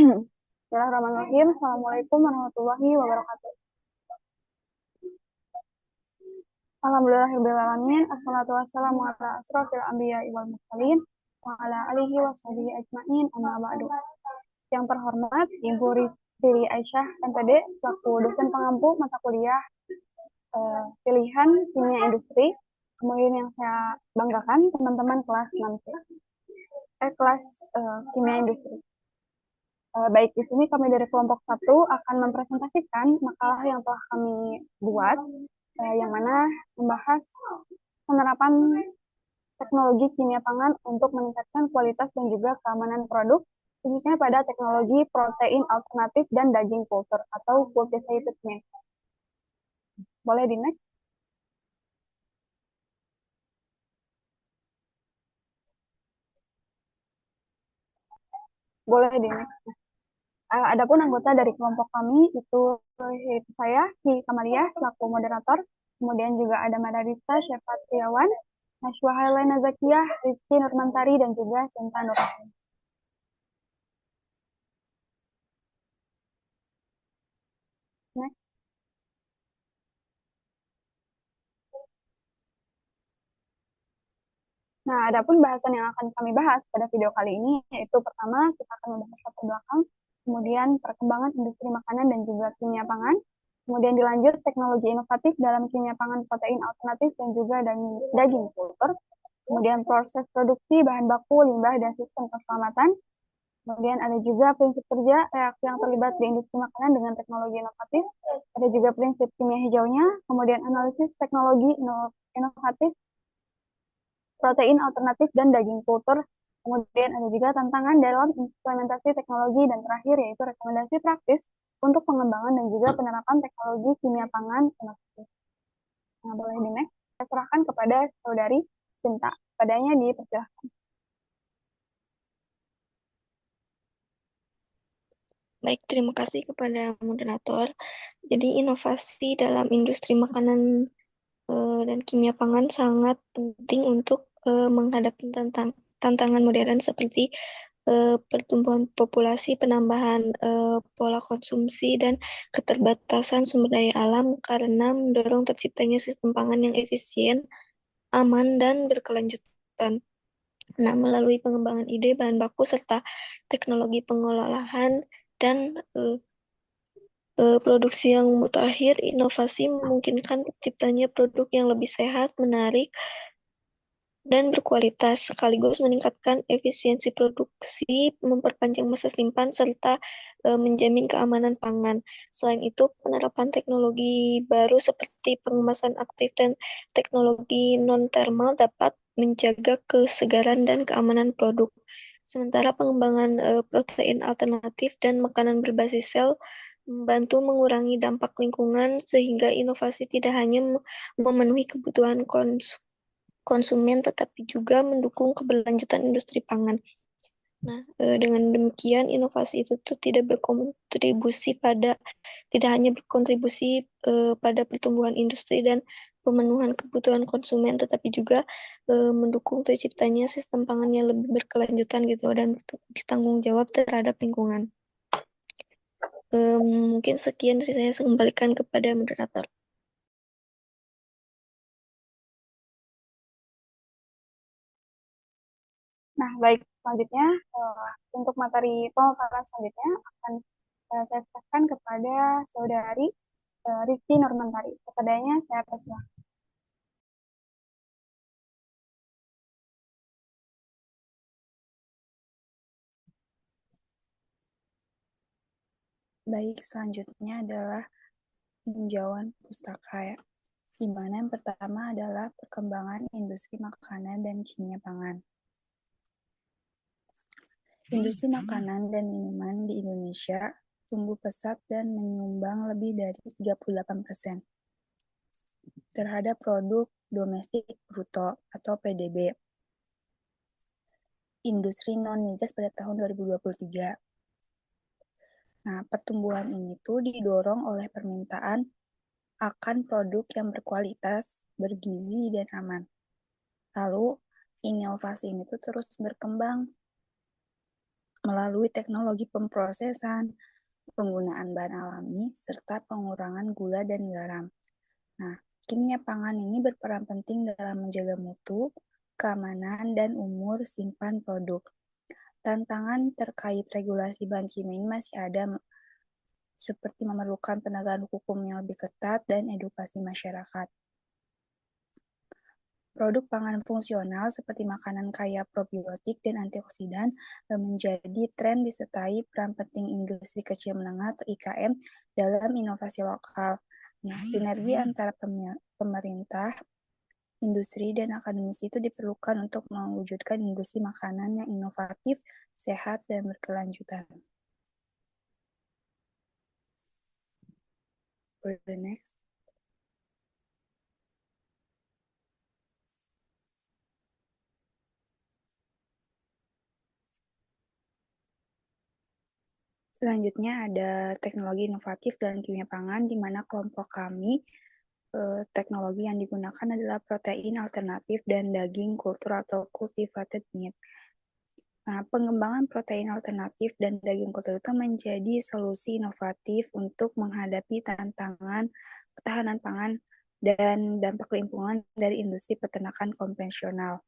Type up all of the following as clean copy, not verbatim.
Bismillahirrahmanirrahim. Assalamualaikum warahmatullahi wabarakatuh. Alhamdulillahirrahmanirrahim. Assalatu wassalamu ala asrofil anbiya wal mursalin wa ala alihi wa sahbihi ajma'in amma ba'du. Yang terhormat Ibu Riri Aisyah MPD selaku dosen pengampu mata kuliah pilihan kimia industri. Kemudian yang saya banggakan teman-teman kelas 6C. Kelas kimia industri. Baik, di sini kami dari kelompok 1 akan mempresentasikan makalah yang telah kami buat, yang mana membahas penerapan teknologi kimia pangan untuk meningkatkan kualitas dan juga keamanan produk, khususnya pada teknologi protein alternatif dan daging kultur atau food designated meat. Boleh di next? Boleh di next. Adapun anggota dari kelompok kami yaitu saya, Ki Kamalia, selaku moderator. Kemudian juga ada Madarita Syafat Triawan, Nashwa Helena Zakiyah, Rizky Nurmantari, dan juga Sinta Nurhani. Next. Nah, adapun bahasan yang akan kami bahas pada video kali ini, yaitu pertama, kita akan membahas latar belakang, kemudian perkembangan industri makanan dan juga kimia pangan, kemudian dilanjut teknologi inovatif dalam kimia pangan protein alternatif dan juga daging kultur, kemudian proses produksi bahan baku, limbah, dan sistem keselamatan. Kemudian ada juga prinsip kerja reaksi yang terlibat di industri makanan dengan teknologi inovatif. Ada juga prinsip kimia hijaunya, kemudian analisis teknologi inovatif, protein alternatif, dan daging kultur. Kemudian ada juga tantangan dalam implementasi teknologi, dan terakhir yaitu rekomendasi praktis untuk pengembangan dan juga penerapan teknologi kimia pangan inovatif. Nah, boleh di next. Saya serahkan kepada saudari Cinta. Padanya dipersilahkan. Baik, terima kasih kepada moderator. Jadi inovasi dalam industri makanan dan kimia pangan sangat penting untuk menghadapi tantangan modern seperti pertumbuhan populasi, penambahan pola konsumsi, dan keterbatasan sumber daya alam karena mendorong terciptanya sistem pangan yang efisien, aman, dan berkelanjutan. Nah, melalui pengembangan ide bahan baku serta teknologi pengolahan dan produksi yang mutakhir, inovasi memungkinkan terciptanya produk yang lebih sehat, menarik, dan berkualitas, sekaligus meningkatkan efisiensi produksi, memperpanjang masa simpan, serta menjamin keamanan pangan. Selain itu, penerapan teknologi baru seperti pengemasan aktif dan teknologi non-thermal dapat menjaga kesegaran dan keamanan produk. Sementara pengembangan protein alternatif dan makanan berbasis sel membantu mengurangi dampak lingkungan sehingga inovasi tidak hanya memenuhi kebutuhan konsumen tetapi juga mendukung keberlanjutan industri pangan. Nah, dengan demikian inovasi itu tuh tidak hanya berkontribusi pada pertumbuhan industri dan pemenuhan kebutuhan konsumen, tetapi juga mendukung terciptanya sistem pangan yang lebih berkelanjutan gitu dan bertanggung jawab terhadap lingkungan. Mungkin sekian dari saya kembalikan kepada moderator. Nah, baik, selanjutnya untuk materi pemaparan selanjutnya akan saya serahkan kepada saudari Rizky Nurmantari. Kepadanya saya persilahkan. Baik, selanjutnya adalah tinjauan pustaka ya. Di mana yang pertama adalah perkembangan industri makanan dan kimia pangan. Industri makanan dan minuman di Indonesia tumbuh pesat dan menyumbang lebih dari 38% terhadap produk domestik bruto atau PDB industri non-migas pada tahun 2023. Nah, pertumbuhan ini tuh didorong oleh permintaan akan produk yang berkualitas, bergizi, dan aman. Lalu, inovasi ini tuh terus berkembang melalui teknologi pemprosesan, penggunaan bahan alami, serta pengurangan gula dan garam. Nah, kimia pangan ini berperan penting dalam menjaga mutu, keamanan, dan umur simpan produk. Tantangan terkait regulasi bahan kimia ini masih ada, seperti memerlukan penegakan hukum yang lebih ketat dan edukasi masyarakat. Produk pangan fungsional seperti makanan kaya probiotik dan antioksidan menjadi tren disertai peran penting industri kecil menengah atau IKM dalam inovasi lokal. Nah, sinergi antara pemerintah, industri, dan akademisi itu diperlukan untuk mewujudkan industri makanan yang inovatif, sehat, dan berkelanjutan. For the next. Selanjutnya ada teknologi inovatif dan kimia pangan, di mana kelompok kami teknologi yang digunakan adalah protein alternatif dan daging kultur atau cultivated meat. Nah, pengembangan protein alternatif dan daging kultur itu menjadi solusi inovatif untuk menghadapi tantangan ketahanan pangan dan dampak lingkungan dari industri peternakan konvensional.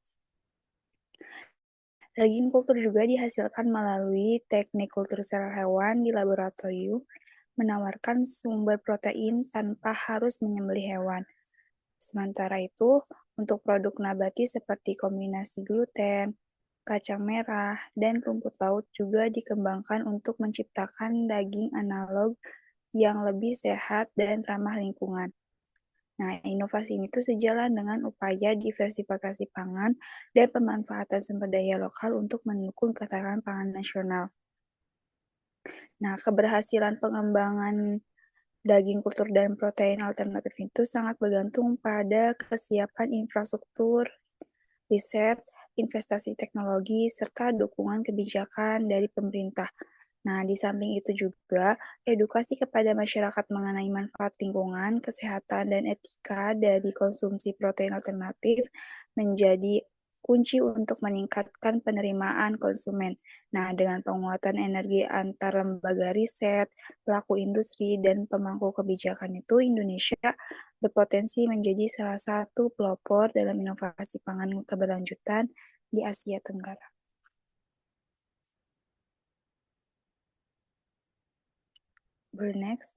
Daging kultur juga dihasilkan melalui teknik kultur sel hewan di laboratorium, menawarkan sumber protein tanpa harus menyembelih hewan. Sementara itu, untuk produk nabati seperti kombinasi gluten, kacang merah, dan rumput laut juga dikembangkan untuk menciptakan daging analog yang lebih sehat dan ramah lingkungan. Nah, inovasi ini tuh sejalan dengan upaya diversifikasi pangan dan pemanfaatan sumber daya lokal untuk mendukung ketahanan pangan nasional. Nah, keberhasilan pengembangan daging kultur dan protein alternatif itu sangat bergantung pada kesiapan infrastruktur, riset, investasi teknologi, serta dukungan kebijakan dari pemerintah. Nah, di samping itu juga, edukasi kepada masyarakat mengenai manfaat lingkungan, kesehatan, dan etika dari konsumsi protein alternatif menjadi kunci untuk meningkatkan penerimaan konsumen. Nah, dengan penguatan energi antar lembaga riset, pelaku industri, dan pemangku kebijakan itu, Indonesia berpotensi menjadi salah satu pelopor dalam inovasi pangan keberlanjutan di Asia Tenggara. Next.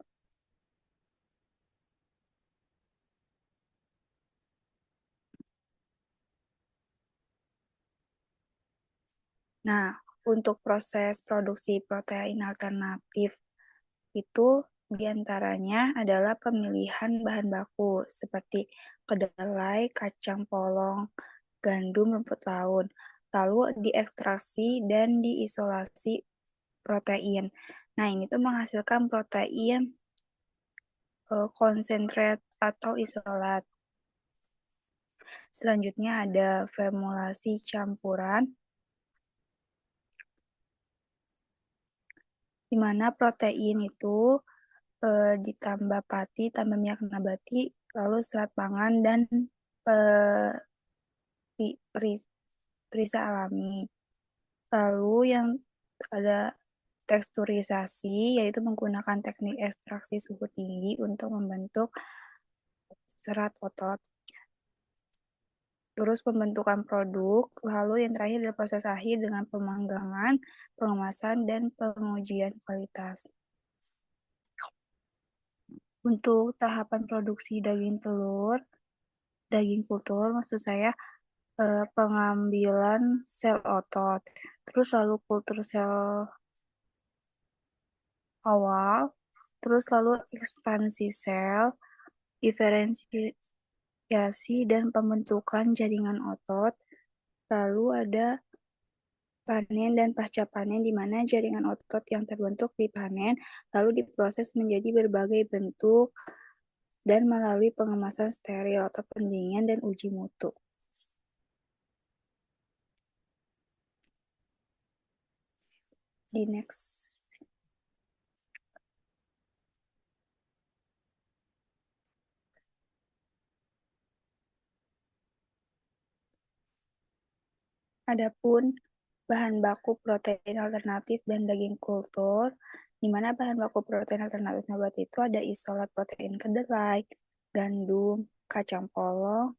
Nah, untuk proses produksi protein alternatif itu diantaranya adalah pemilihan bahan baku seperti kedelai, kacang polong, gandum, rumput laut. Lalu diekstraksi dan diisolasi protein. Nah, ini tuh menghasilkan protein konsentrat atau isolat. Selanjutnya ada formulasi campuran, di mana protein itu ditambah pati, tambah minyak nabati, lalu serat pangan, dan perisa alami. Lalu yang ada teksturisasi, yaitu menggunakan teknik ekstraksi suhu tinggi untuk membentuk serat otot. Terus pembentukan produk, lalu yang terakhir adalah proses akhir dengan pemanggangan, pengemasan, dan pengujian kualitas. Untuk tahapan produksi daging kultur maksud saya pengambilan sel otot, terus lalu kultur sel awal, terus lalu ekspansi sel, diferensiasi dan pembentukan jaringan otot, lalu ada panen dan pasca panen, di mana jaringan otot yang terbentuk dipanen, lalu diproses menjadi berbagai bentuk dan melalui pengemasan steril atau pendinginan dan uji mutu. Di next. Adapun bahan baku protein alternatif dan daging kultur, di mana bahan baku protein alternatif nabati itu ada isolat protein kedelai, gandum, kacang polong,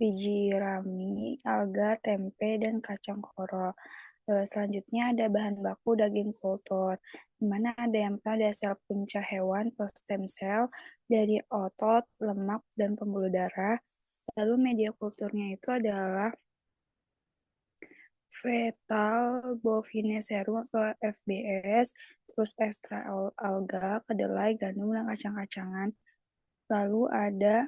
biji rami, alga, tempe, dan kacang koro. Selanjutnya ada bahan baku daging kultur, di mana ada yang pertama ada sel punca hewan atau stem cell dari otot, lemak, dan pembuluh darah. Lalu media kulturnya itu adalah fetal bovine serum atau FBS, terus ekstra alga, kedelai, gandum, dan kacang-kacangan. Lalu ada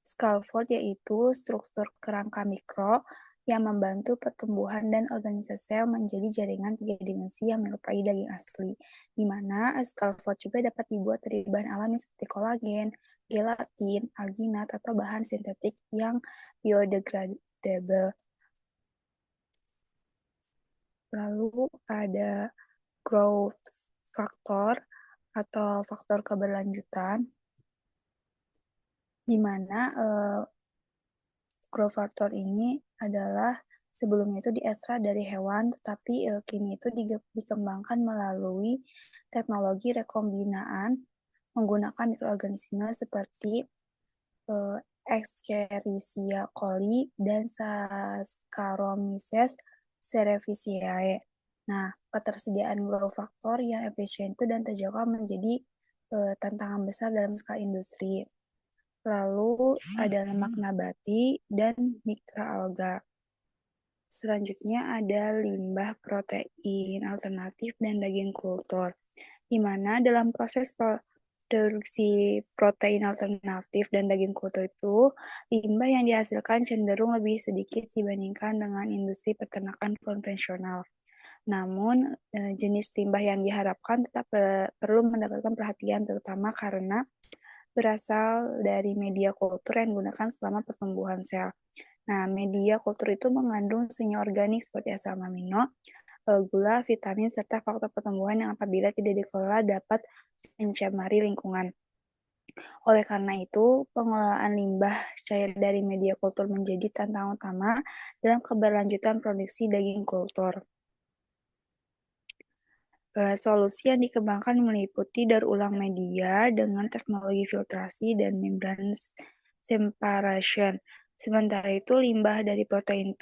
scaffold yaitu struktur kerangka mikro yang membantu pertumbuhan dan organisasi sel menjadi jaringan tiga dimensi yang menyerupai daging asli, di mana scaffold juga dapat dibuat dari bahan alami seperti kolagen, gelatin, alginat, atau bahan sintetik yang biodegradable. Lalu ada growth factor atau faktor keberlanjutan, di mana growth factor ini adalah sebelumnya itu diekstrak dari hewan, tetapi kini itu dikembangkan melalui teknologi rekombinaan menggunakan mikroorganisme seperti Escherichia coli dan Saccharomyces cerevisiae. Nah, ketersediaan growth factor yang efisien itu dan terjangkau menjadi tantangan besar dalam skala industri. Lalu ada lemak nabati dan mikroalga. Selanjutnya ada limbah protein alternatif dan daging kultur, di mana dalam proses produksi protein alternatif dan daging kultur itu, limbah yang dihasilkan cenderung lebih sedikit dibandingkan dengan industri peternakan konvensional. Namun, jenis limbah yang diharapkan tetap perlu mendapatkan perhatian, terutama karena berasal dari media kultur yang digunakan selama pertumbuhan sel. Nah, media kultur itu mengandung senyawa organik seperti asam amino, gula, vitamin, serta faktor pertumbuhan yang apabila tidak dikelola dapat mencemari lingkungan. Oleh karena itu, pengelolaan limbah cair dari media kultur menjadi tantangan utama dalam keberlanjutan produksi daging kultur. Solusi yang dikembangkan meliputi daur ulang media dengan teknologi filtrasi dan membran separation. Sementara itu, limbah dari protein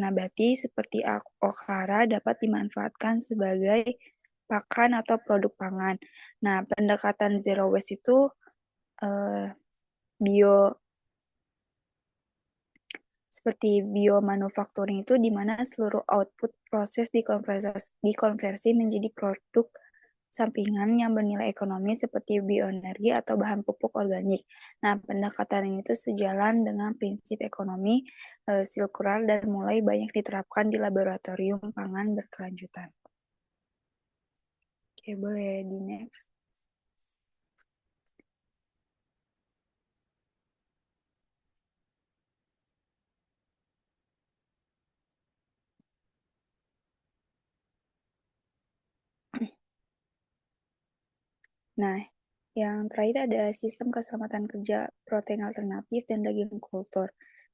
nabati seperti okara dapat dimanfaatkan sebagai pakan atau produk pangan. Nah, pendekatan zero waste itu seperti biomanufacturing itu di mana seluruh output proses dikonversi menjadi produk sampingan yang bernilai ekonomi seperti bioenergi atau bahan pupuk organik. Nah, pendekatan ini itu sejalan dengan prinsip ekonomi sirkular dan mulai banyak diterapkan di laboratorium pangan berkelanjutan. Oke, boleh di next. Nah, yang terakhir ada sistem keselamatan kerja protein alternatif dan daging kultur,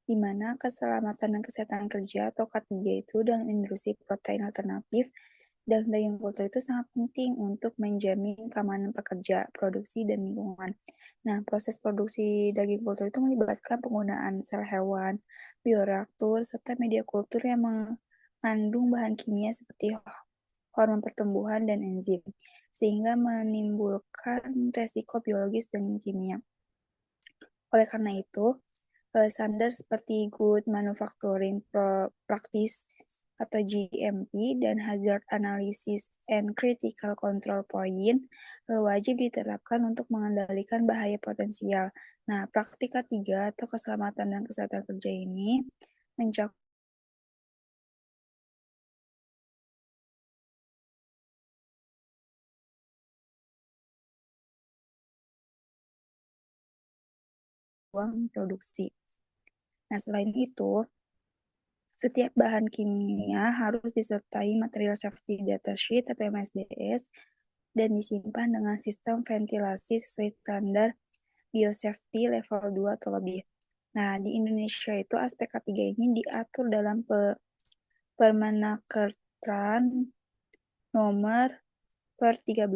di mana keselamatan dan kesehatan kerja atau K3 itu dalam industri protein alternatif dan daging kultur itu sangat penting untuk menjamin keamanan pekerja, produksi, dan lingkungan. Nah, proses produksi daging kultur itu melibatkan penggunaan sel hewan, bioreaktor, serta media kultur yang mengandung bahan kimia seperti hormon pertumbuhan dan enzim, sehingga menimbulkan resiko biologis dan kimia. Oleh karena itu, standar seperti Good Manufacturing Practice atau GMP dan Hazard Analysis and Critical Control Point wajib diterapkan untuk mengendalikan bahaya potensial. Nah, praktik ketiga atau keselamatan dan kesehatan kerja ini mencakup ruang produksi. Nah, selain itu, setiap bahan kimia harus disertai material safety data sheet atau MSDS dan disimpan dengan sistem ventilasi sesuai standar biosafety level 2 atau lebih. Nah, di Indonesia itu aspek ketiga ini diatur dalam Permenakertran nomor per 13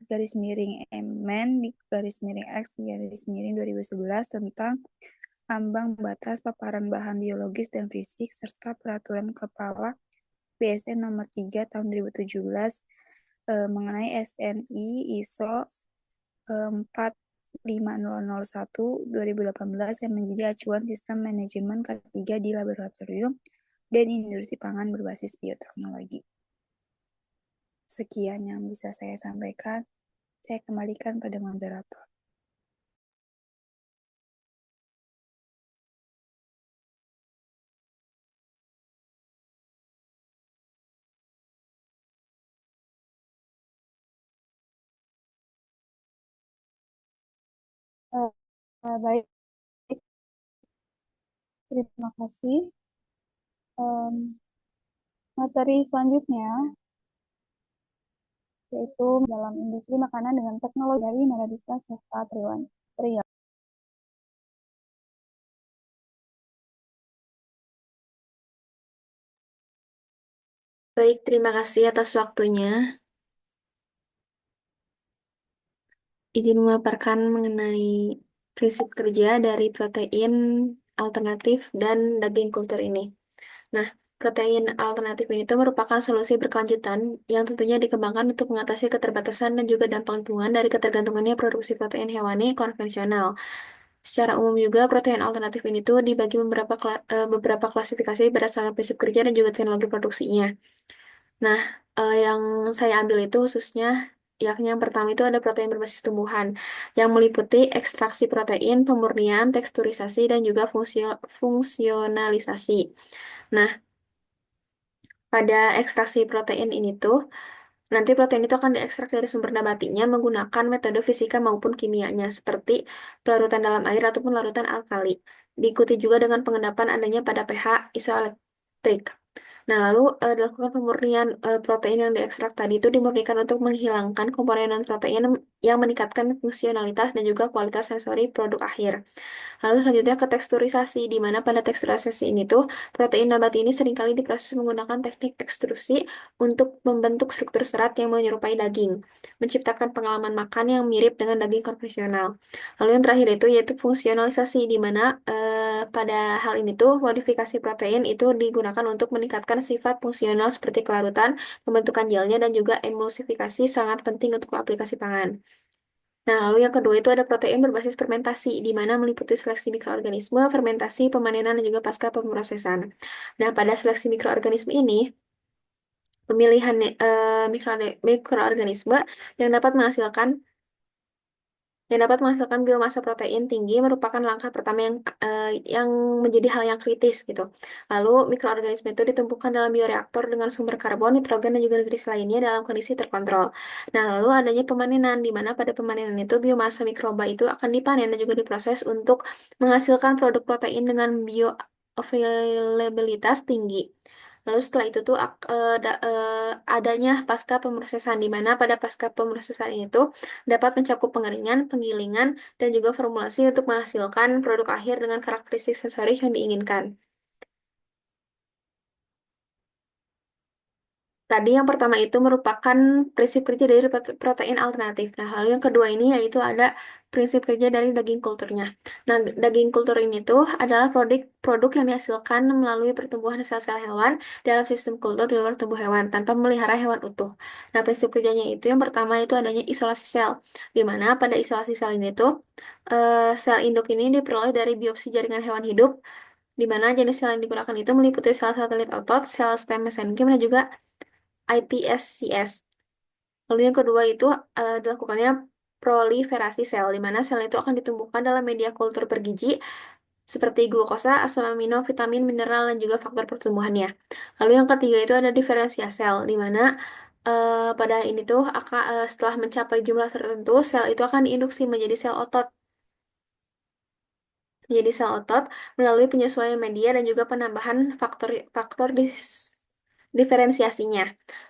garis miring MN di garis miring X di garis miring 2011 tentang ambang batas paparan bahan biologis dan fisik serta peraturan kepala BSN nomor 3 tahun 2017 mengenai SNI ISO 45001 2018 yang menjadi acuan sistem manajemen ketiga di laboratorium dan industri pangan berbasis bioteknologi. Sekian yang bisa saya sampaikan. Saya kembalikan pada moderator. Baik, terima kasih. Materi selanjutnya yaitu dalam industri makanan dengan teknologi dari Naradista Sefta Triwan. Baik, terima kasih atas waktunya. Izin memaparkan mengenai prinsip kerja dari protein alternatif dan daging kultur ini. Nah, protein alternatif ini tuh merupakan solusi berkelanjutan yang tentunya dikembangkan untuk mengatasi keterbatasan dan juga dampak lingkungan dari ketergantungannya produksi protein hewani konvensional. Secara umum juga protein alternatif ini tuh dibagi beberapa klasifikasi berdasarkan prinsip kerja dan juga teknologi produksinya. Nah, yang saya ambil itu khususnya yakni yang pertama itu ada protein berbasis tumbuhan yang meliputi ekstraksi protein, pemurnian, teksturisasi, dan juga fungsionalisasi. Nah, pada ekstraksi protein ini tuh, nanti protein itu akan diekstrak dari sumber nabatinya menggunakan metode fisika maupun kimianya, seperti pelarutan dalam air ataupun larutan alkali. Diikuti juga dengan pengendapan adanya pada pH isoelektrik. Nah, lalu dilakukan pemurnian protein yang diekstrak tadi itu dimurnikan untuk menghilangkan komponen non-protein yang meningkatkan fungsionalitas dan juga kualitas sensori produk akhir. Lalu selanjutnya ke teksturisasi, di mana pada teksturisasi ini tuh protein nabati ini seringkali diproses menggunakan teknik ekstrusi untuk membentuk struktur serat yang menyerupai daging, menciptakan pengalaman makan yang mirip dengan daging konvensional. Lalu yang terakhir itu yaitu fungsionalisasi, di mana pada hal ini tuh modifikasi protein itu digunakan untuk meningkatkan sifat fungsional seperti kelarutan, pembentukan gelnya, dan juga emulsifikasi sangat penting untuk aplikasi pangan. Nah, lalu yang kedua itu ada protein berbasis fermentasi, di mana meliputi seleksi mikroorganisme, fermentasi, pemanenan, dan juga pasca pemrosesan. Nah, pada seleksi mikroorganisme ini, pemilihan mikroorganisme yang dapat menghasilkan biomasa protein tinggi merupakan langkah pertama yang menjadi hal yang kritis gitu. Lalu mikroorganisme itu ditumbuhkan dalam bioreaktor dengan sumber karbon, nitrogen, dan juga nutrisi lainnya dalam kondisi terkontrol. Nah, lalu adanya pemanenan, di mana pada pemanenan itu biomasa mikroba itu akan dipanen dan juga diproses untuk menghasilkan produk protein dengan bioavailabilitas tinggi. Lalu setelah itu tuh adanya pasca pemrosesan, di mana pada pasca pemrosesan ini tuh dapat mencakup pengeringan, penggilingan, dan juga formulasi untuk menghasilkan produk akhir dengan karakteristik sensorik yang diinginkan. Tadi yang pertama itu merupakan prinsip kerja dari protein alternatif. Nah, lalu yang kedua ini yaitu ada prinsip kerja dari daging kulturnya. Nah, daging kultur ini tuh adalah produk yang dihasilkan melalui pertumbuhan sel-sel hewan dalam sistem kultur di luar tubuh hewan tanpa memelihara hewan utuh. Nah, prinsip kerjanya itu yang pertama itu adanya isolasi sel, di mana pada isolasi sel ini tuh sel induk ini diperoleh dari biopsi jaringan hewan hidup, di mana jenis sel yang digunakan itu meliputi sel satelit otot, sel stem mesenkim, dan juga iPSCs. Lalu yang kedua itu dilakukannya proliferasi sel, di mana sel itu akan ditumbuhkan dalam media kultur bergizi seperti glukosa, asam amino, vitamin, mineral, dan juga faktor pertumbuhannya. Lalu yang ketiga itu ada diferensiasi sel, di mana pada ini tuh setelah mencapai jumlah tertentu, sel itu akan diinduksi menjadi sel otot melalui penyesuaian media dan juga penambahan faktor faktor diferensiasinya.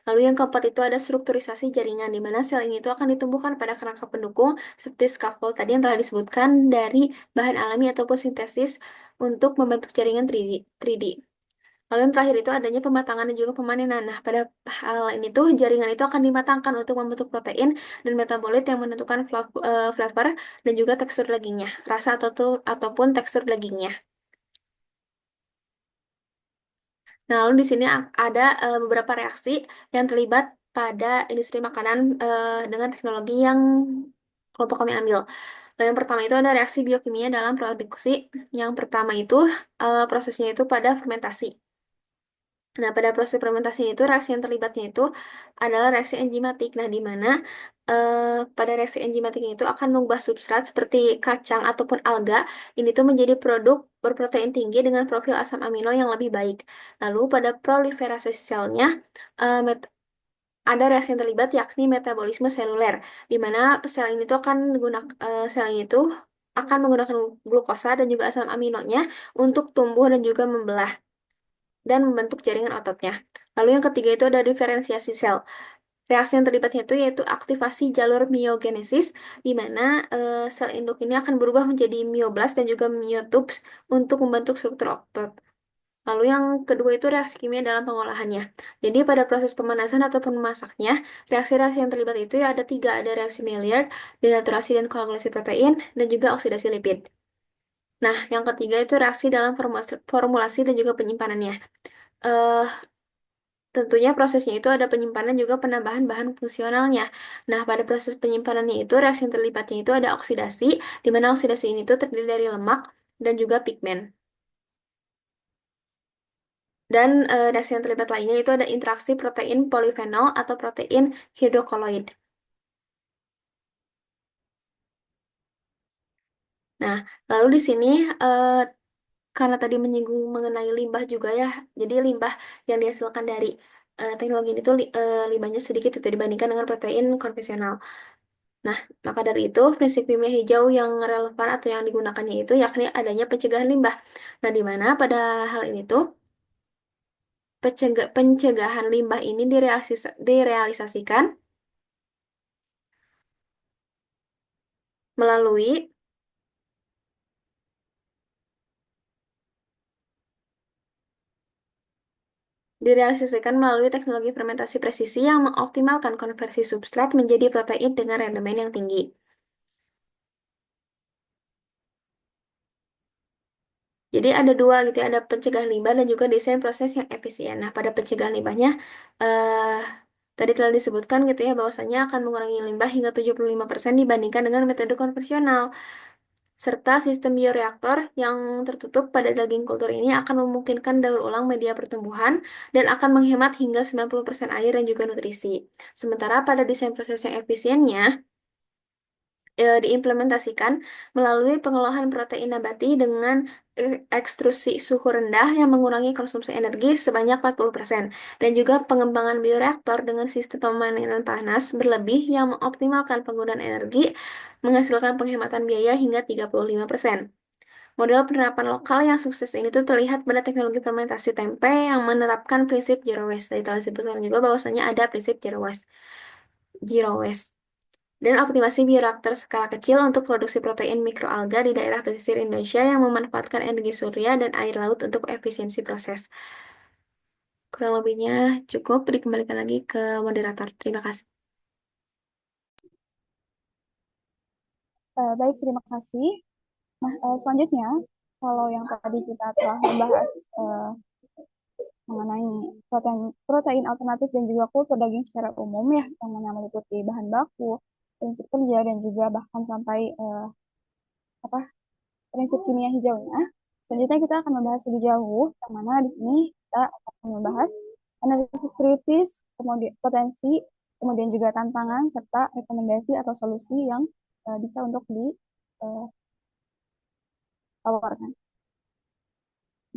Lalu yang keempat itu ada strukturisasi jaringan, di mana sel ini itu akan ditumbuhkan pada kerangka pendukung seperti scaffold tadi yang telah disebutkan dari bahan alami ataupun sintesis untuk membentuk jaringan 3D. Lalu yang terakhir itu adanya pematangan dan juga pemanenan. Nah, pada hal ini tuh jaringan itu akan dimatangkan untuk membentuk protein dan metabolit yang menentukan flavor dan juga tekstur dagingnya, rasa ataupun tekstur dagingnya. Nah, lalu di sini ada beberapa reaksi yang terlibat pada industri makanan dengan teknologi yang kelompok kami ambil. Nah, yang pertama itu ada reaksi biokimia dalam produksi. Yang pertama itu prosesnya itu pada fermentasi. Nah, pada proses fermentasi itu reaksi yang terlibatnya itu adalah reaksi enzimatik. Nah, di mana pada reaksi enzimatik itu akan mengubah substrat seperti kacang ataupun alga ini tuh menjadi produk berprotein tinggi dengan profil asam amino yang lebih baik. Lalu pada proliferasi selnya ada reaksi yang terlibat yakni metabolisme seluler, di mana sel ini tuh akan sel ini tuh akan menggunakan glukosa dan juga asam aminonya untuk tumbuh dan juga membelah dan membentuk jaringan ototnya. Lalu yang ketiga itu ada diferensiasi sel. Reaksi yang terlibatnya itu yaitu aktivasi jalur miogenesis, di mana sel induk ini akan berubah menjadi mioblast dan juga myotubes untuk membentuk struktur otot. Lalu yang kedua itu reaksi kimia dalam pengolahannya. Jadi pada proses pemanasan ataupun memasaknya, reaksi-reaksi yang terlibat itu ya ada tiga, ada reaksi Maillard, denaturasi dan koagulasi protein, dan juga oksidasi lipid. Nah, yang ketiga itu reaksi dalam formulasi dan juga penyimpanannya. Eh, Tentunya prosesnya itu ada penyimpanan juga penambahan bahan fungsionalnya. Nah, pada proses penyimpanannya itu reaksi yang terlibatnya itu ada oksidasi, di mana oksidasi ini tuh terdiri dari lemak dan juga pigmen. Dan reaksi yang terlibat lainnya itu ada interaksi protein polifenol atau protein hidrokoloid. Nah, lalu di sini karena tadi menyinggung mengenai limbah juga ya, jadi limbah yang dihasilkan dari teknologi ini tuh limbahnya sedikit itu dibandingkan dengan protein konvensional. Nah, maka dari itu prinsip kimia hijau yang relevan atau yang digunakannya itu yakni adanya pencegahan limbah. Nah, di mana pada hal ini tuh pencegahan limbah ini direalisasikan melalui teknologi fermentasi presisi yang mengoptimalkan konversi substrat menjadi protein dengan rendemen yang tinggi. Jadi ada dua gitu ya, ada pencegahan limbah dan juga desain proses yang efisien. Nah, pada pencegahan limbahnya, eh, tadi telah disebutkan gitu ya, bahwasanya akan mengurangi limbah hingga 75% dibandingkan dengan metode konvensional. Serta sistem bioreaktor yang tertutup pada daging kultur ini akan memungkinkan daur ulang media pertumbuhan dan akan menghemat hingga 90% air dan juga nutrisi. Sementara pada desain proses yang efisiennya, diimplementasikan melalui pengolahan protein nabati dengan ekstrusi suhu rendah yang mengurangi konsumsi energi sebanyak 40% dan juga pengembangan bioreaktor dengan sistem pemanenan panas berlebih yang mengoptimalkan penggunaan energi menghasilkan penghematan biaya hingga 35%. Model penerapan lokal yang sukses ini tuh terlihat pada teknologi fermentasi tempe yang menerapkan prinsip zero waste. Tadi telah disebutkan juga bahwasanya ada prinsip zero waste. Zero waste dan optimasi bioreaktor skala kecil untuk produksi protein mikroalga di daerah pesisir Indonesia yang memanfaatkan energi surya dan air laut untuk efisiensi proses. Kurang lebihnya cukup, dikembalikan lagi ke moderator. Terima kasih. Baik, terima kasih. Nah, selanjutnya, kalau yang tadi kita telah membahas mengenai protein alternatif dan juga kultur daging secara umum ya, yang mana meliputi bahan baku, prinsip kerja, dan juga bahkan sampai apa prinsip kimia hijaunya. Selanjutnya kita akan membahas lebih jauh, yang mana di sini kita akan membahas analisis kritis, kemudian potensi, kemudian juga tantangan, serta rekomendasi atau solusi yang bisa untuk ditawarkan.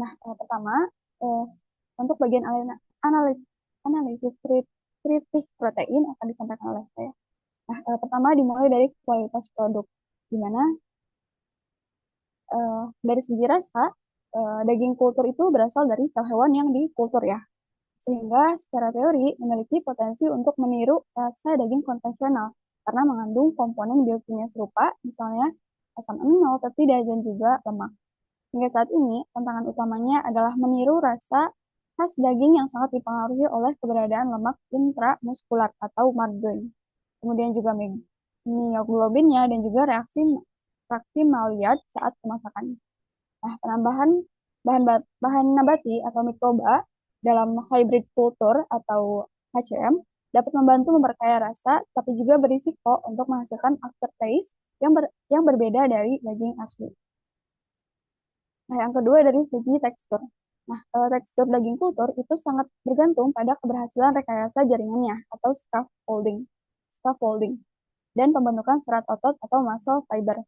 Nah, pertama, eh, untuk bagian analisis kritis protein akan disampaikan oleh saya. Nah, pertama dimulai dari kualitas produk, di mana dari segi rasa, daging kultur itu berasal dari sel hewan yang dikultur ya. Sehingga secara teori memiliki potensi untuk meniru rasa daging konvensional karena mengandung komponen biokimia serupa, misalnya asam amino, peptida, dan juga lemak. Hingga saat ini, tantangan utamanya adalah meniru rasa khas daging yang sangat dipengaruhi oleh keberadaan lemak intramuskular atau margarin. Kemudian juga mioglobinnya dan juga reaksi Maillard saat pemasakan. Nah, penambahan bahan nabati atau mikroba dalam hybrid culture atau HCM dapat membantu memperkaya rasa, tapi juga berisiko untuk menghasilkan aftertaste yang berbeda dari daging asli. Nah, yang kedua dari segi tekstur. Nah, tekstur daging kultur itu sangat bergantung pada keberhasilan rekayasa jaringannya atau scaffolding, dan pembentukan serat otot atau muscle fiber.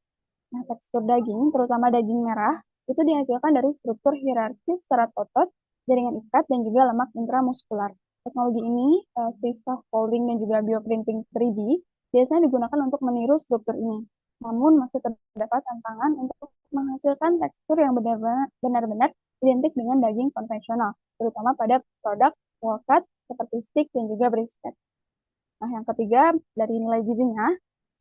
Nah, tekstur daging, terutama daging merah, itu dihasilkan dari struktur hierarkis serat otot, jaringan ikat, dan juga lemak intramuskular. Teknologi ini, si scaffolding dan juga bioprinting 3D, biasanya digunakan untuk meniru struktur ini. Namun, masih terdapat tantangan untuk menghasilkan tekstur yang benar-benar identik dengan daging konvensional, terutama pada produk whole cut seperti steak dan juga brisket. Nah, yang ketiga, dari nilai gizinya,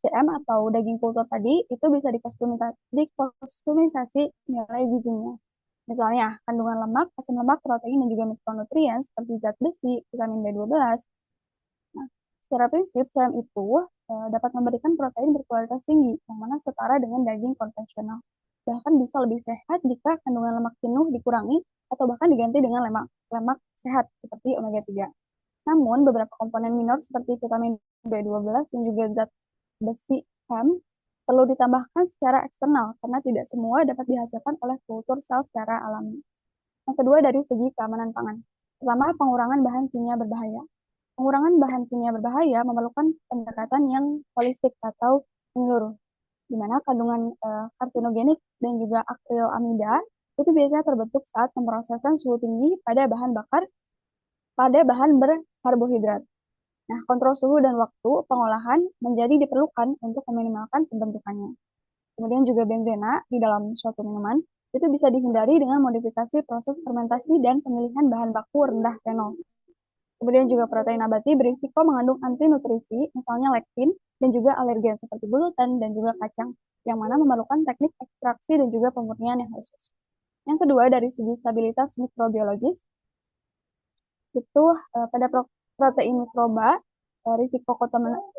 CM atau daging kultur tadi itu bisa dikustomisasi nilai gizinya. Misalnya, kandungan lemak, asam lemak, protein, dan juga mikronutrien seperti zat besi, vitamin B12. Nah, secara prinsip, CM itu dapat memberikan protein berkualitas tinggi, yang mana setara dengan daging konvensional. Bahkan bisa lebih sehat jika kandungan lemak jenuh dikurangi atau bahkan diganti dengan lemak sehat seperti omega 3. Namun, beberapa komponen minor seperti vitamin B12 dan juga zat besi Hem perlu ditambahkan secara eksternal karena tidak semua dapat dihasilkan oleh kultur sel secara alami. Yang kedua dari segi keamanan pangan. Pertama, pengurangan bahan kimia berbahaya. Pengurangan bahan kimia berbahaya memerlukan pendekatan yang holistik atau menyeluruh, di mana kandungan karsinogenik dan juga akrilamida itu biasanya terbentuk saat pemrosesan suhu tinggi pada bahan berkarbohidrat. Nah, kontrol suhu dan waktu pengolahan menjadi diperlukan untuk meminimalkan pembentukannya. Kemudian juga benzena di dalam suatu minuman itu bisa dihindari dengan modifikasi proses fermentasi dan pemilihan bahan baku rendah fenol. Kemudian juga protein nabati berisiko mengandung antinutrisi, misalnya lektin, dan juga alergen seperti gluten dan juga kacang, yang mana memerlukan teknik ekstraksi dan juga pemurnian yang khusus. Yang kedua, dari segi stabilitas mikrobiologis, itu pada protein mikroba, risiko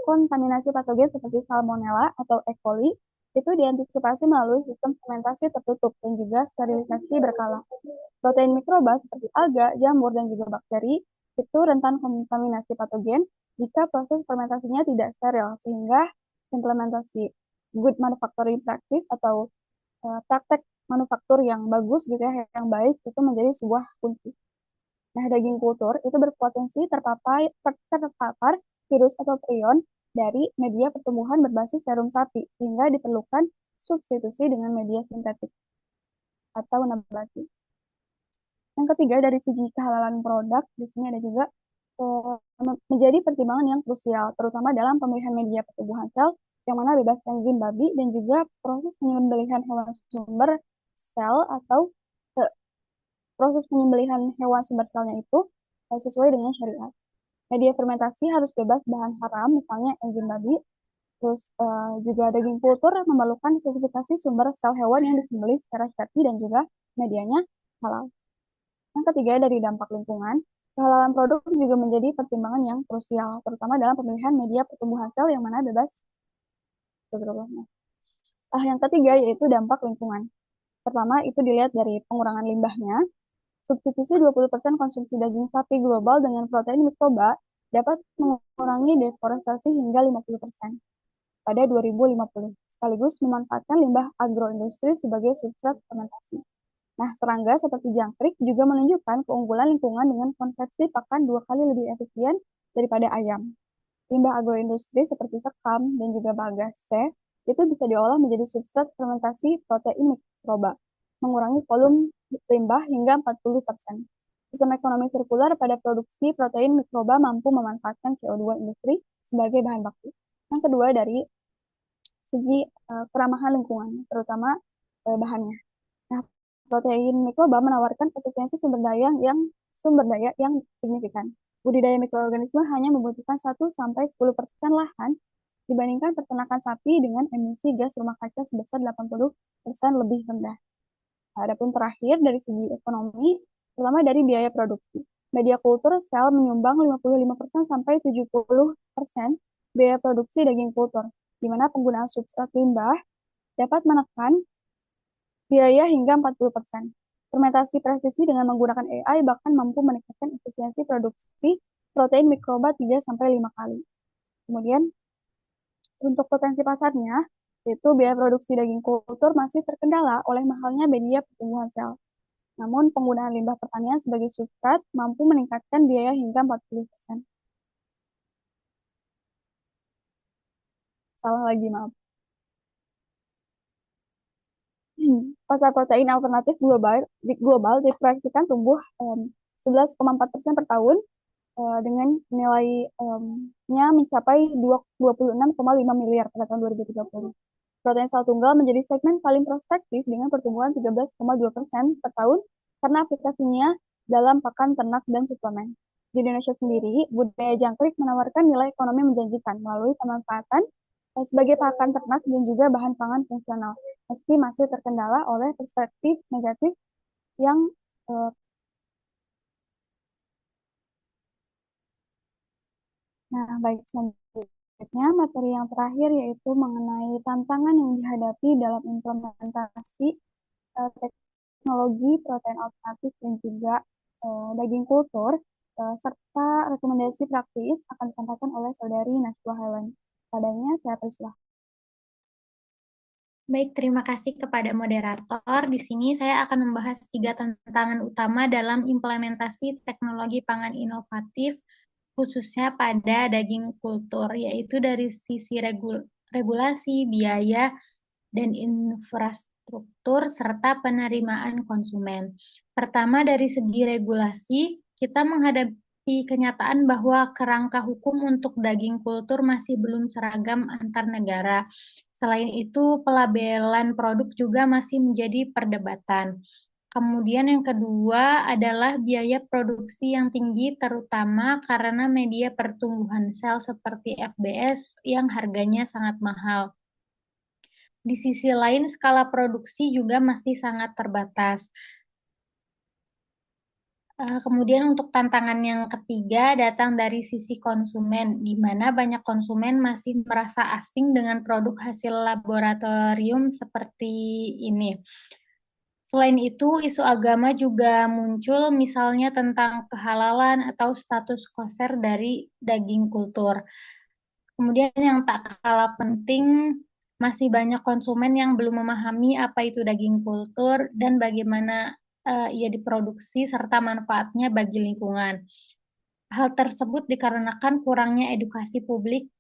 kontaminasi patogen seperti Salmonella atau E. coli itu diantisipasi melalui sistem fermentasi tertutup dan juga sterilisasi berkala. Protein mikroba seperti alga, jamur, dan juga bakteri itu rentan kontaminasi patogen jika proses fermentasinya tidak steril, sehingga implementasi good manufacturing practice atau praktek manufaktur yang bagus gitu ya, yang baik itu menjadi sebuah kunci. Nah, daging kultur itu berpotensi terpapar virus atau prion dari media pertumbuhan berbasis serum sapi, sehingga diperlukan substitusi dengan media sintetik atau nabati. Yang ketiga, dari segi kehalalan produk, di sini ada juga menjadi pertimbangan yang krusial, terutama dalam pemilihan media pertumbuhan sel, yang mana bebas enzim babi dan juga proses penyembelihan hewan sumber sel atau proses penyembelihan hewan sumber selnya itu sesuai dengan syariat. Media fermentasi harus bebas bahan haram, misalnya enzim babi. Terus juga daging kultur memerlukan sertifikasi sumber sel hewan yang disembelih secara syar'i dan juga medianya halal. Yang ketiga, dari dampak lingkungan, kehalalan produk juga menjadi pertimbangan yang krusial, terutama dalam pemilihan media pertumbuhan sel yang mana bebas. Yang ketiga yaitu dampak lingkungan. Pertama, itu dilihat dari pengurangan limbahnya. Substitusi 20% konsumsi daging sapi global dengan protein mikroba dapat mengurangi deforestasi hingga 50% pada 2050, sekaligus memanfaatkan limbah agroindustri sebagai substrat fermentasi. Nah, serangga seperti jangkrik juga menunjukkan keunggulan lingkungan dengan konversi pakan 2 kali lebih efisien daripada ayam. Limbah agroindustri seperti sekam dan juga bagasse itu bisa diolah menjadi substrat fermentasi protein mikroba, mengurangi volume limbah hingga 40%. Sistem ekonomi sirkular pada produksi protein mikroba mampu memanfaatkan CO2 industri sebagai bahan baku. Yang kedua, dari segi keramahan lingkungan, terutama bahannya. Nah, protein mikroba menawarkan efisiensi sumber daya yang sumber daya yang signifikan. Budidaya mikroorganisme hanya membutuhkan 1-10% lahan dibandingkan peternakan sapi dengan emisi gas rumah kaca sebesar 80% lebih rendah. Adapun terakhir dari segi ekonomi, terutama dari biaya produksi. Media kultur sel menyumbang 55% sampai 70% biaya produksi daging kultur, di mana penggunaan substrat limbah dapat menekan biaya hingga 40%. Fermentasi presisi dengan menggunakan AI bahkan mampu meningkatkan efisiensi produksi protein mikroba 3-5 kali. Kemudian, untuk potensi pasarnya, itu biaya produksi daging kultur masih terkendala oleh mahalnya media pertumbuhan sel. Namun, penggunaan limbah pertanian sebagai substrat mampu meningkatkan biaya hingga 40%. Salah lagi, maaf. Pasar protein alternatif global diproyeksikan tumbuh 11,4% per tahun dengan nilainya mencapai 26,5 miliar pada tahun 2030. Protein sel tunggal menjadi segmen paling prospektif dengan pertumbuhan 13,2% per tahun karena aplikasinya dalam pakan ternak dan suplemen. Di Indonesia sendiri, budaya jangkrik menawarkan nilai ekonomi menjanjikan melalui pemanfaatan sebagai pakan ternak dan juga bahan pangan fungsional, meski masih terkendala oleh perspektif negatif yang Nah, baik, selanjutnya materi yang terakhir yaitu mengenai tantangan yang dihadapi dalam implementasi teknologi protein alternatif dan juga daging kultur, serta rekomendasi praktis akan disampaikan oleh Saudari Najwa Helen. Padanya saya persilahkan. Baik, terima kasih kepada moderator. Di sini saya akan membahas 3 tantangan utama dalam implementasi teknologi pangan inovatif, khususnya pada daging kultur, yaitu dari sisi regulasi, biaya, dan infrastruktur, serta penerimaan konsumen. Pertama, dari segi regulasi, kita menghadapi kenyataan bahwa kerangka hukum untuk daging kultur masih belum seragam antar negara. Selain itu, pelabelan produk juga masih menjadi perdebatan. Kemudian yang kedua adalah biaya produksi yang tinggi, terutama karena media pertumbuhan sel seperti FBS yang harganya sangat mahal. Di sisi lain, skala produksi juga masih sangat terbatas. Kemudian untuk tantangan yang ketiga datang dari sisi konsumen, di mana banyak konsumen masih merasa asing dengan produk hasil laboratorium seperti ini. Selain itu, isu agama juga muncul, misalnya tentang kehalalan atau status kosher dari daging kultur. Kemudian yang tak kalah penting, masih banyak konsumen yang belum memahami apa itu daging kultur dan bagaimana ia diproduksi serta manfaatnya bagi lingkungan. Hal tersebut dikarenakan kurangnya edukasi publik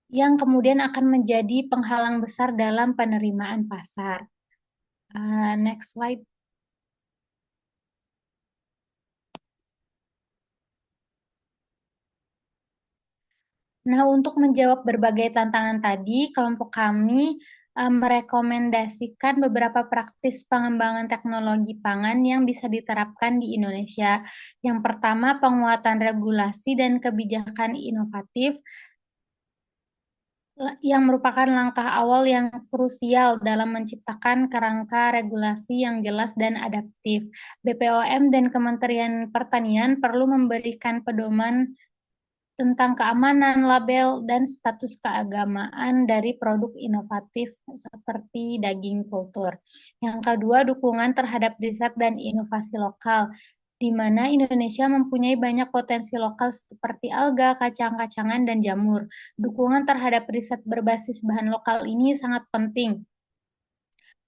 yang kemudian akan menjadi penghalang besar dalam penerimaan pasar. Next slide. Nah, untuk menjawab berbagai tantangan tadi, kelompok kami merekomendasikan beberapa praktis pengembangan teknologi pangan yang bisa diterapkan di Indonesia. Yang pertama, penguatan regulasi dan kebijakan inovatif yang merupakan langkah awal yang krusial dalam menciptakan kerangka regulasi yang jelas dan adaptif. BPOM dan Kementerian Pertanian perlu memberikan pedoman tentang keamanan label dan status keagamaan dari produk inovatif seperti daging kultur. Yang kedua, dukungan terhadap riset dan inovasi lokal, di mana Indonesia mempunyai banyak potensi lokal seperti alga, kacang-kacangan, dan jamur. Dukungan terhadap riset berbasis bahan lokal ini sangat penting.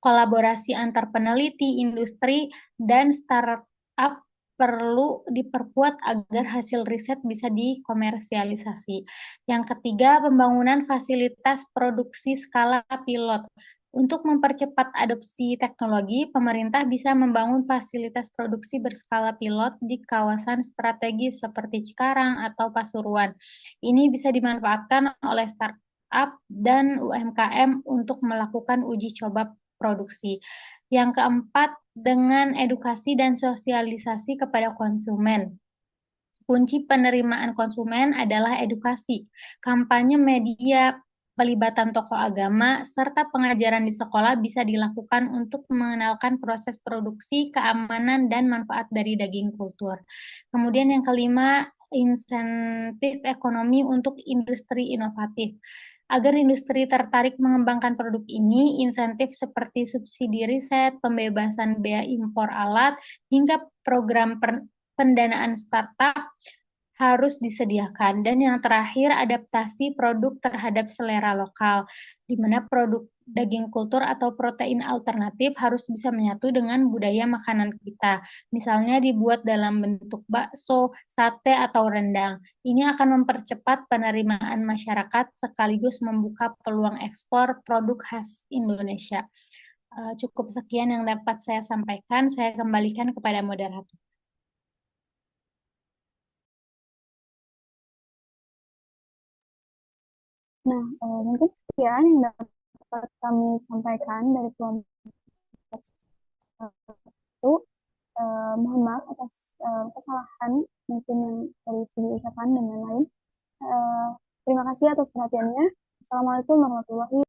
Kolaborasi antar peneliti, industri, dan startup perlu diperkuat agar hasil riset bisa dikomersialisasi. Yang ketiga, pembangunan fasilitas produksi skala pilot. Untuk mempercepat adopsi teknologi, pemerintah bisa membangun fasilitas produksi berskala pilot di kawasan strategis seperti Cikarang atau Pasuruan. Ini bisa dimanfaatkan oleh startup dan UMKM untuk melakukan uji coba produksi. Yang keempat, dengan edukasi dan sosialisasi kepada konsumen. Kunci penerimaan konsumen adalah edukasi, kampanye media, pelibatan tokoh agama, serta pengajaran di sekolah bisa dilakukan untuk mengenalkan proses produksi, keamanan, dan manfaat dari daging kultur. Kemudian yang kelima, insentif ekonomi untuk industri inovatif. Agar industri tertarik mengembangkan produk ini, insentif seperti subsidi riset, pembebasan bea impor alat, hingga program pendanaan startup harus disediakan. Dan yang terakhir, adaptasi produk terhadap selera lokal, di mana produk daging kultur atau protein alternatif harus bisa menyatu dengan budaya makanan kita. Misalnya dibuat dalam bentuk bakso, sate, atau rendang. Ini akan mempercepat penerimaan masyarakat sekaligus membuka peluang ekspor produk khas Indonesia. Cukup sekian yang dapat saya sampaikan. Saya kembalikan kepada moderator. Nah, mungkin sekian yang dapat kami sampaikan dari kelompok 1. Mohon maaf atas kesalahan mungkin yang dari segi ucapan dan lain-lain. Terima kasih atas perhatiannya. Assalamualaikum warahmatullahi